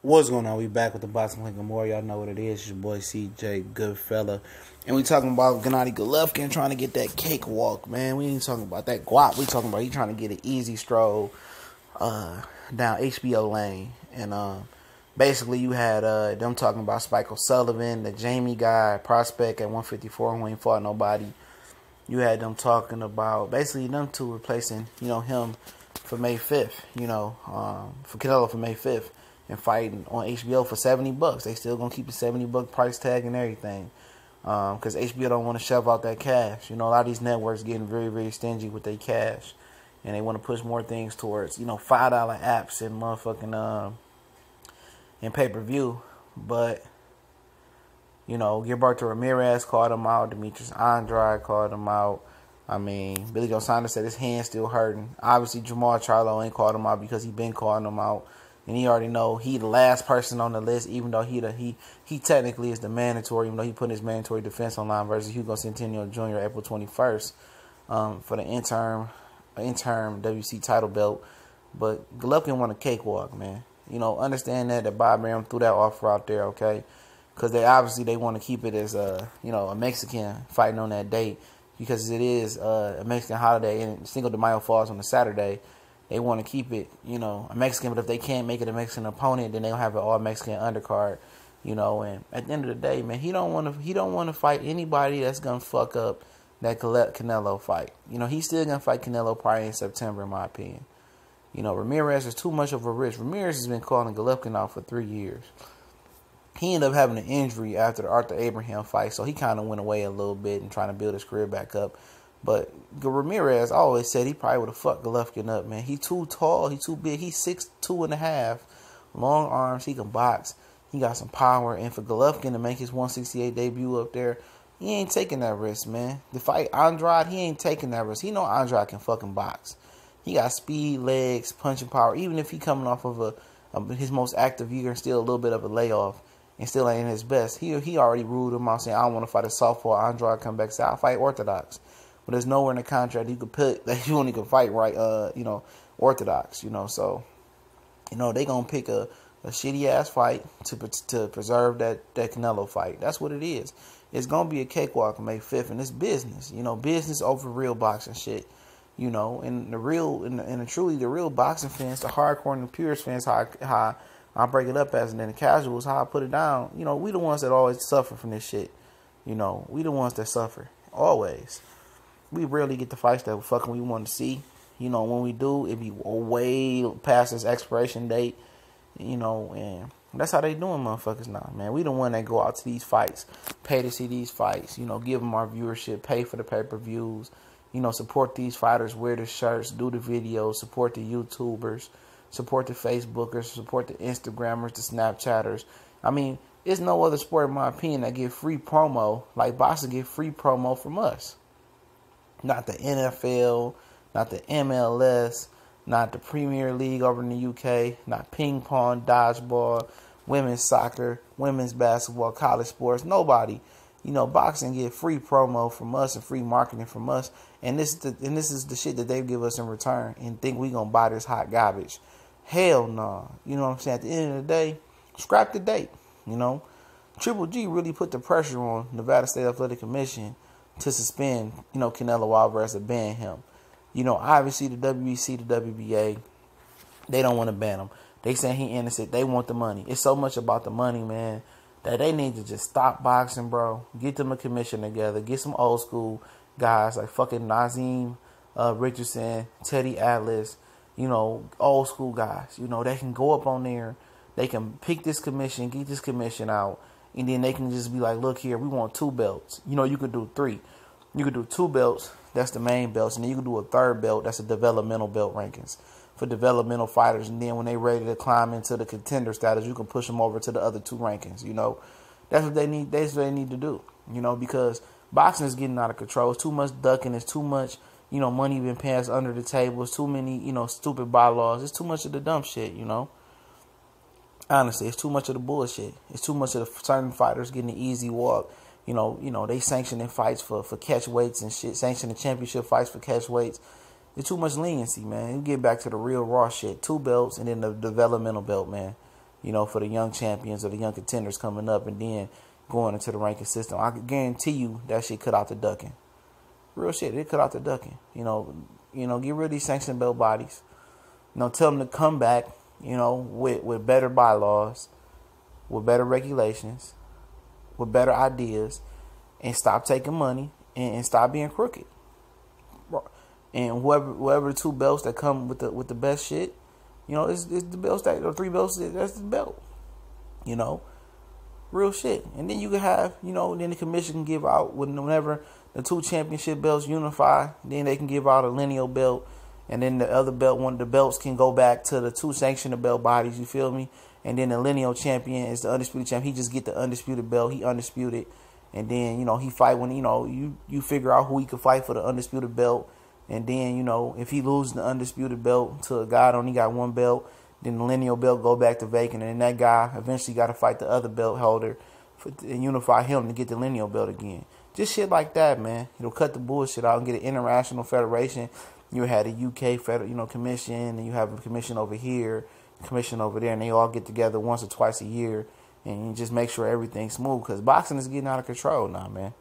What's going on? We back with the Boxing Link more. Y'all know what it is. It's your boy CJ Goodfella. And we talking about Gennady Golovkin trying to get that cakewalk, man. We ain't talking about that guap. We talking about he trying to get an easy stroll down HBO lane. And basically you had them talking about Spike O'Sullivan, the Jamie guy, prospect at 154 who ain't fought nobody. You had them talking about basically them two replacing, him for May 5th, for Canelo for May 5th. And fighting on HBO for $70. They still gonna keep the $70 price tag and everything, because HBO don't want to shove out that cash. A lot of these networks getting very, very stingy with their cash, and they want to push more things towards $5 apps and motherfucking and pay-per-view. But Gilberto Ramirez called him out. Demetrius Andrade called him out. I mean, Billy Joe Saunders said his hand's still hurting. Obviously, Jamal Charlo ain't called him out because he been calling him out. And he already know he the last person on the list, even though he technically is the mandatory, even though he put his mandatory defense online versus Hugo Centennial Jr. April 21st for the interim WC title belt. But Golovkin won a cakewalk, man. Understand that Bob Arum threw that offer out there, okay? Because they want to keep it as a Mexican fighting on that date, because it is a Mexican holiday and Cinco de Mayo falls on a Saturday. They want to keep it, a Mexican, but if they can't make it a Mexican opponent, then they'll have an all Mexican undercard, and at the end of the day, man, he don't want to fight anybody that's gonna fuck up that Canelo fight. He's still gonna fight Canelo probably in September, in my opinion. Ramirez is too much of a risk. Ramirez has been calling Golovkin out for 3 years. He ended up having an injury after the Arthur Abraham fight, so he kind of went away a little bit and trying to build his career back up. But Ramirez, I always said he probably would have fucked Golovkin up, man. He too tall, he too big. He's 6'2.5", long arms. He can box. He got some power. And for Golovkin to make his 168 debut up there, he ain't taking that risk, man. The fight Andrade, he ain't taking that risk. He know Andrade can fucking box. He got speed, legs, punching power. Even if he coming off of his most active year and still a little bit of a layoff and still ain't his best, he already ruled him out saying, I don't want to fight a southpaw. Andrade come back, say, I'll fight orthodox. But there's nowhere in the contract you could put that you only can fight right, orthodox, So, they gonna pick a shitty ass fight to preserve that Canelo fight. That's what it is. It's gonna be a cakewalk on May 5th, and it's business. Business over real boxing shit. And the real boxing fans, the hardcore and the purist fans, how I break it up as, and then the casuals, how I put it down. We the ones that always suffer from this shit. We the ones that suffer always. We rarely get the fights that we want to see. When we do, it be way past its expiration date. And that's how they doing motherfuckers now, man. We the one that go out to these fights, pay to see these fights, give them our viewership, pay for the pay-per-views, support these fighters, wear the shirts, do the videos, support the YouTubers, support the Facebookers, support the Instagrammers, the Snapchatters. I mean, it's no other sport, in my opinion, that get free promo like boxing get free promo from us. Not the NFL, not the MLS, not the Premier League over in the UK, not ping pong, dodgeball, women's soccer, women's basketball, college sports. Nobody. Boxing get free promo from us and free marketing from us. And this is the shit that they give us in return, and think we gonna buy this hot garbage. Hell no. You know what I'm saying? At the end of the day, scrap the date. Triple G really put the pressure on Nevada State Athletic Commission to suspend, Canelo Alvarez, or ban him. Obviously the WBC, the WBA, they don't want to ban him. They saying he innocent. They want the money. It's so much about the money, man, that they need to just stop boxing, bro. Get them a commission together. Get some old school guys like fucking Nazim Richardson, Teddy Atlas, old school guys. They can go up on there. They can pick this commission, get this commission out. And then they can just be like, look here, we want 2 belts. You could do 3. You could do 2 belts, that's the main belts. And then you could do a 3rd belt, that's a developmental belt rankings for developmental fighters. And then when they're ready to climb into the contender status, you can push them over to the other 2 rankings, That's what they need. That's what they need to do, because boxing is getting out of control. It's too much ducking. It's too much, money being passed under the table. It's too many, stupid bylaws. It's too much of the dumb shit, Honestly, it's too much of the bullshit. It's too much of the certain fighters getting an easy walk. They sanctioning fights for catch weights and shit. Sanctioning championship fights for catch weights. It's too much leniency, man. You get back to the real raw shit. 2 belts and then the developmental belt, man. for the young champions or the young contenders coming up and then going into the ranking system. I can guarantee you that shit cut out the ducking. Real shit, it cut out the ducking. Get rid of these sanctioned belt bodies. Tell them to come back, with better bylaws, with better regulations, with better ideas, and stop taking money and stop being crooked. And whoever the 2 belts that come with the best shit, it's the belts or 3 belts, that's the belt. Real shit. And then you can have, then the commission can give out whenever the 2 championship belts unify, then they can give out a lineal belt, and then the other belt, one of the belts can go back to the 2 sanctioned belt bodies, you feel me? And then the lineal champion is the undisputed champion. He just get the undisputed belt, he undisputed, and then, he fight when, you figure out who he can fight for the undisputed belt. And then, if he loses the undisputed belt to a guy that only got 1 belt, then the lineal belt go back to vacant. And then that guy eventually got to fight the other belt holder and unify him to get the lineal belt again. Just shit like that, man. It'll cut the bullshit out and get an international federation. You had a UK commission, and you have a commission over here, commission over there, and they all get together once or twice a year and you just make sure everything's smooth. Because boxing is getting out of control now, man.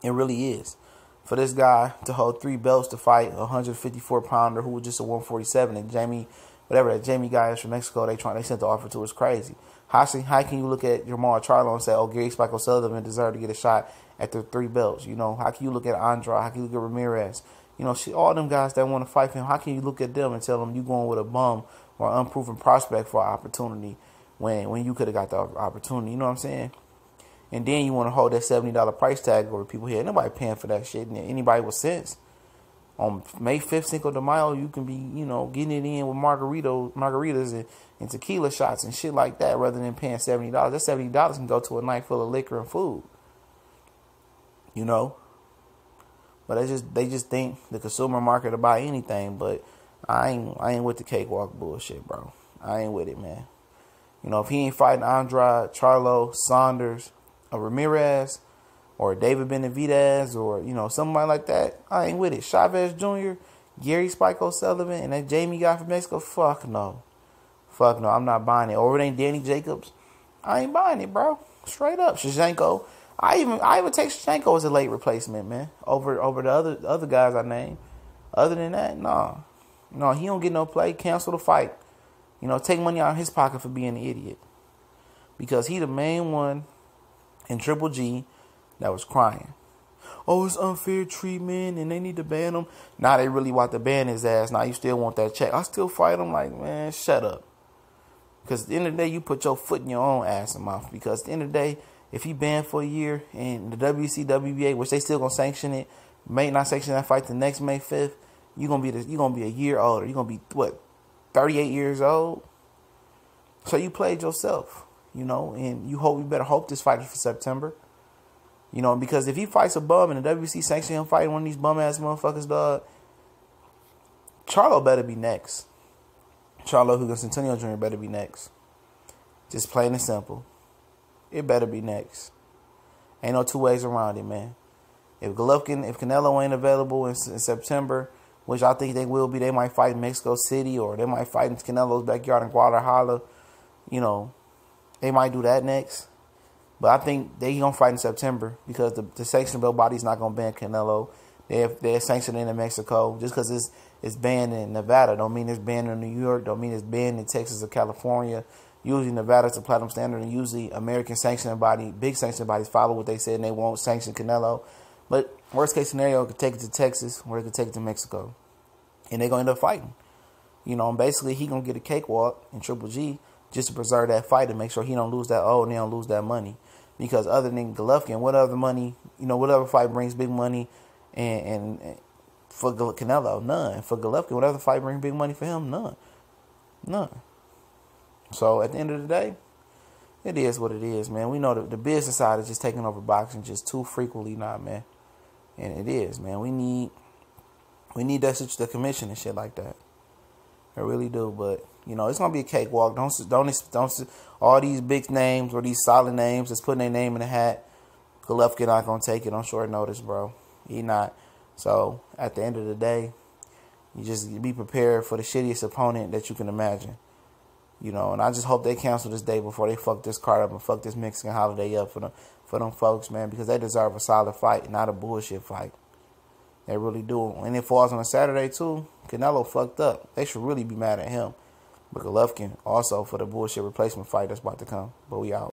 It really is. For this guy to hold 3 belts to fight a 154-pounder who was just a 147, and that Jamie guy is from Mexico, they sent the offer to is crazy. How can you look at Jamal Charlo and say, oh, Gary Spike O'Sullivan deserved to get a shot at the 3 belts? How can you look at Andrade? How can you look at Ramirez? All them guys that want to fight for him, how can you look at them and tell them you going with a bum or unproven prospect for an opportunity when you could have got the opportunity? You know what I'm saying? And then you want to hold that $70 price tag over people here. Nobody paying for that shit. And anybody with sense. On May 5th, Cinco de Mayo, you can be, getting it in with margaritas and tequila shots and shit like that rather than paying $70. That $70 can go to a night full of liquor and food. But they just think the consumer market will buy anything. But I ain't with the cakewalk bullshit, bro. I ain't with it, man. If he ain't fighting Andrade, Charlo, Saunders, or Ramirez, or David Benavidez, or, somebody like that, I ain't with it. Chavez Jr., Gary Spike O'Sullivan, and that Jamie guy from Mexico, fuck no. Fuck no, I'm not buying it. Or it ain't Danny Jacobs, I ain't buying it, bro. Straight up. Shevchenko, I even take Shevchenko as a late replacement, man, over the other guys I named. Other than that, no, he don't get no play. Cancel the fight. Take money out of his pocket for being an idiot. Because he the main one in Triple G that was crying. Oh, it's unfair treatment and they need to ban him. Now they really want to ban his ass. Now you still want that check. I still fight him. Like, man, shut up. Because at the end of the day, you put your foot in your own ass and mouth. Because at the end of the day, if he banned for a year and the WC, WBA, which they still going to sanction it, may not sanction that fight the next May 5th, you're gonna be a year older. You're going to be, 38 years old? So you played yourself. And you better hope this fight is for September. Because if he fights a bum and the WC sanction him fighting one of these bum ass motherfuckers, dog, Charlo better be next. Charlo Hugo Centennial Jr. better be next. Just plain and simple. It better be next. Ain't no 2 ways around it, man. If Canelo ain't available in September, which I think they will be, they might fight in Mexico City or they might fight in Canelo's backyard in Guadalajara. They might do that next. But I think they going to fight in September because the sanctioned belt body's not going to ban Canelo. They're sanctioned in Mexico. Just because it's banned in Nevada don't mean it's banned in New York. Don't mean it's banned in Texas or California. Usually Nevada's the platinum standard, and usually American sanctioning body, big sanctioning bodies follow what they said and they won't sanction Canelo. But worst case scenario, it could take it to Texas or it could take it to Mexico. And they're going to end up fighting. And basically he going to get a cakewalk in Triple G just to preserve that fight and make sure he don't lose that and they don't lose that money. Because other than Golovkin, what other money, what other fight brings big money and for Canelo? None. For Golovkin, what other fight brings big money for him? None. So at the end of the day, it is what it is, man. We know the business side is just taking over boxing just too frequently now, man. And it is, man. We need the commission and shit like that. I really do, but it's gonna be a cakewalk. Don't all these big names or these solid names that's putting their name in the hat. Golovkin not gonna take it on short notice, bro. He not. So at the end of the day, you just be prepared for the shittiest opponent that you can imagine. You know, and I just hope they cancel this day before they fuck this card up and fuck this Mexican holiday up for them folks, man, because they deserve a solid fight, not a bullshit fight. They really do. And it falls on a Saturday, too. Canelo fucked up. They should really be mad at him. But Golovkin also for the bullshit replacement fight that's about to come. But we out.